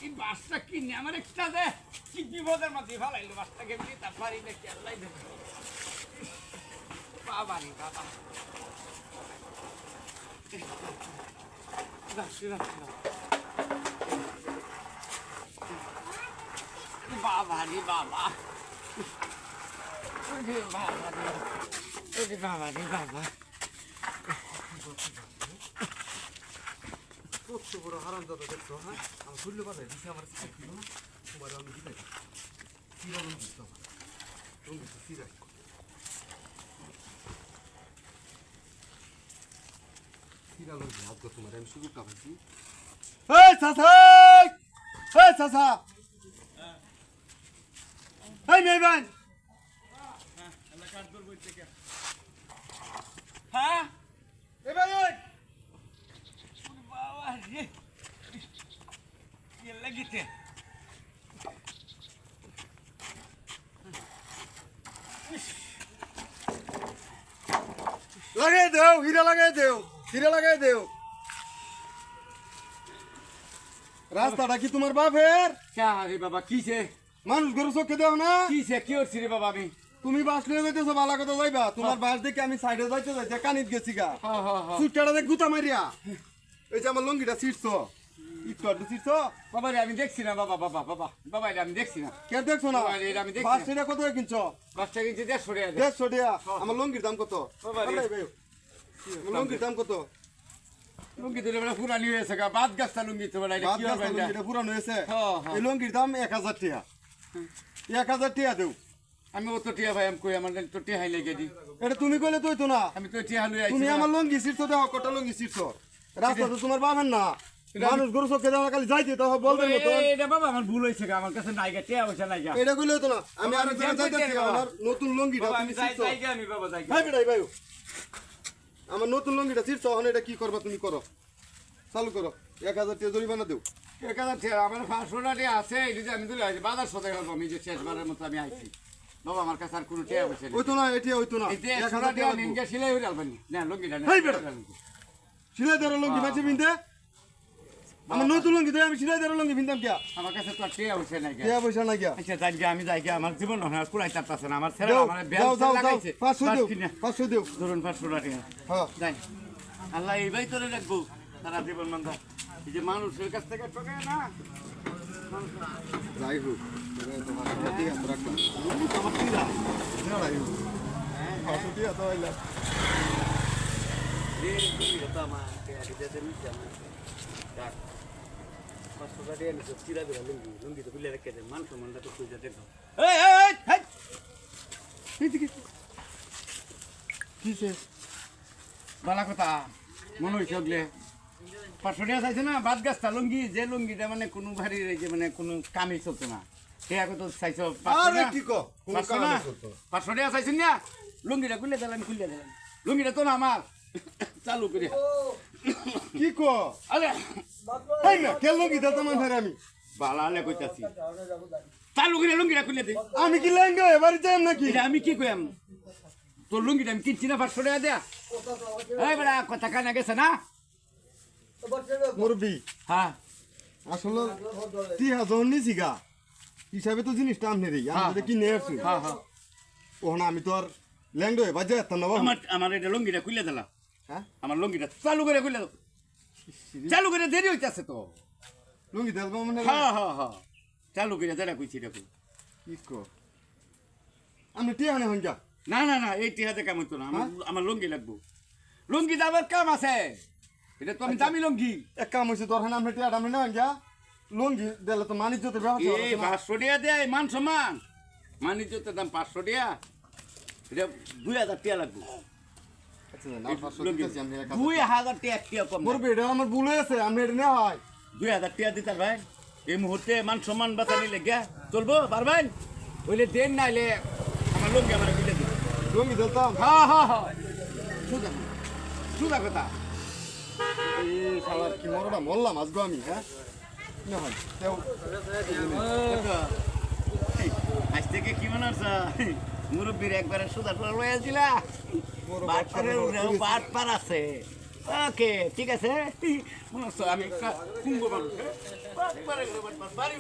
এই বাসটা কিনে আমার একটা দে কি বিপদের মধ্যে ফেলাইলো বাসটাকে নিয়ে তার পারি না কি আল্লাহ দেবে বাবা রে বাবা বাবা রে বাবা বাবা রে বাবা কত বড় হারামজাদা দেখছো হ্যাঁ আমার শরীরে বাধা দিছে আমার ছিল না তোমার আমি দিতে চিরা লঙ্গি দিত লঙ্গি চিরা চিরা লঙ্গি হাত তোমার আমি সুযোগটা পাইছি এই চাচা এই চাচা এই মেহমান হ্যাঁ এ ভাই ওই বাবা রে কি লাগিতে লাগাই দেও হীরা লাগাই দেও হীরা লাগাই দেও রাস্তাটা কি তোমার বাপের রে বাবা কিছে মানুষ গরু চোখে দেও না কিছে কি হচ্ছে রে বাবা আমি তুমি বাস লিয়ে যাইতেছো বালা কথা যাইবা তোমার বাস দেখে আমি সাইডে যাইতে কানিত গেছি গা সুটটাটা দেখ গুতা মারিয়া এই যে আমার লঙ্গিটা ছিড়ছো একটু আড্ডু ছিড়ছো বাবা রে আমি দেখছি না বাবা বাবা বাবা বাবা রে আমি দেখছি না কে দেখছো না বাবা রে, আমি দেখছি বাস না। সেটা কত করে কিনছো বাসটা কিনছে 150 টাকা 150 টাকা আমার লঙ্গির দাম কত বাবা রে। আরে ভাই, আমার লঙ্গির দাম কত লুঙ্গি দিলে বড় পুরানি হয়েছে গা বাদ গাছটা লুঙ্গি তো বড় বাদ কি গাছ হবে এটা লঙ্গিটা পুরানো হয়েছে হ্যাঁ, হ্যাঁ। এই লঙ্গির দাম 1000 টাকা 1000 টাকা দেও আমি অত টিয়া ভাই আমি কই আমার তো টিয়া হাই লেগে দি এটা তুমি কইলে তুই তো না আমি তো টিয়া লই আইছি তুমি আমার লঙ্গি ছিড়ছো দেখো কটা লঙ্গি ছিড়ছো রাস্তা তো তোমার বাপের না মানুষ গরু চোখে দেওয়া খালি যাইতে তো বলবেন মতো এটা বাবা আমার ভুল হয়েছে গা আমার কাছে নাই গা টিয়া পয়সা নাই গা এটা কইলে তো না আমি বাবা, আর আমি জায়গা যাই যাইতেছি বাবা। আমার নতুন লঙ্গিটা বাবা তুমি আমি যাই ছিড়ছো যাই গা আমি বাবা যাই গা ভাই বেটাই ভাই আমার নতুন লঙ্গিটা ছিড়ছো এখন এটা কি করবা তুমি করো চালু করো 1000 টাকা জরিমানা দেও 1000 টাকা আমার 500 টাকা আছে এই যে আমি দিলে আইছি বাজার সদে গেল আমি যে শেষবারের মতো আমি আইছি বাবা আমার কাছে আর কোনো টিয়া পয়সা নেই ওই তো না এটা ওই তো না এই যে 1000 100 টাকা টাকা লাগবো। নিঙ্গা সিলাই হইরাল বানি না লঙ্গিটা না হেই বেটা। সিলাই দেওয়ার লঙ্গি মাঝে বিনতে আমার নতুন লঙ্গি দেয় আমি সিলাই দেওয়ার লঙ্গি বিনতাম কিয়া আমার কাছে তো আর টিয়া পয়সা নাই গা টাকা পয়সা না কিয়া আচ্ছা যাই গা আমি যাই গা আমার জীবন না পুরাই চাপতাছে না আমার ছেলে দাও আমার দাও দাও দাও লাগাইছে 500 দেও কিনা 500 দেও ধরুন 500 টাকা হ্যাঁ যাই আল্লাহ এই বাইতরে রাখবো তারা জীবন মান্দা এই যে মানুষের কাছ থেকে ঠকায় না যাই হোক এবার তোমার সাথে ঠিক আছে রাখলাম লঙ্গি তো আমার ছিড়া যাই হোক 500 টাকা তো আইলা কিসে বালা কথা মনে হয়েছে ওগলে 500 টাকা চাইছে না বাদ গাছটা লুঙ্গি যে লুঙ্গিটা মানে কোনো ভারী যে মানে কোনো কামই চলতো না টাকা কত চাইছো 500 আরে না? কি কো কোন 500 কাম না? করতো 500 টাকা চাইছেন না লুঙ্গিটা খুলে দিলাম খুলে দিলাম লুঙ্গিটা তো না আমার চালু করে কি কো আরে এই না কেন লঙ্গি দাও তোমার ফের আমি বালালে কইতাছি চালু করে লুঙ্গিটা খুলে দে আমি কি লেঙ্গা এবারে যাই নাকি এটা আমি কি কইম তোর লুঙ্গিটা আমি কিনছি না 500 টাকা দেয়া এই বড়া কথা কানে গেছে না মুরবি হ্যাঁ আসলে টিহা যখন নিছি গা হিসাবে তো জিনিসটা আমনে রে আমি তো কিনে আসছি হ্যাঁ হ্যাঁ ওখানে আমি তো আর ল্যাংডো বাজে যেতাম না বাবু আমার এটা লুঙ্গিটা খুলে দিলাম হ্যাঁ আমার লুঙ্গিটা চালু করে খুলে দাও চালু করে দেরি হইতাছে তো লুঙ্গি দেব মানে হ্যাঁ হ্যাঁ হ্যাঁ চালু করে যেটা কইছি এটা কই। কি কো আমি টিহা নে হঞ্জা না না না এই টিহাতে কাম হইতো না আমার লুঙ্গি লাগবো লুঙ্গি যাবার কাম আছে এটা তো আমি দামি লুঙ্গি এক কাম হইছে তোর হান আমরা টিহা দাম না হঞ্জা লুঙ্গি দিলে তো মানিজ্য তো ব্যবহার এই 500 টাকা দেয় মান সম্মান মানিজ্যতের দাম 500 টাকা এটা 2000 টাকা লাগবে লুঙ্গি 2000 টাকা কি কম মুরবি এটা আমার ভুল হয়েছে আমি এটা নেওয়া হয় 2000 টাকা দিতার ভাই এই মুহূর্তে মান সম্মান বাঁচানি লেগে চলবো পারবেন বলে দেন নাইলে আমার লুঙ্গি আমার বিলে দিন লুঙ্গি দিতাম হ্যাঁ হ্যাঁ হ্যাঁ সুদা সুদা কথা এই শালার কি মরটা মরলাম আজগো আমি হ্যাঁ না হয় তেও আজ থেকে কি মনে হচ্ছে মুরব্বীর একবারে সুদা করে লয়েছিলা বাটপারের বাটপার আছে ওকে ঠিক আছে মনে হচ্ছে আমি একটা কুম্ভ মানুষ হ্যাঁ? বাড়ি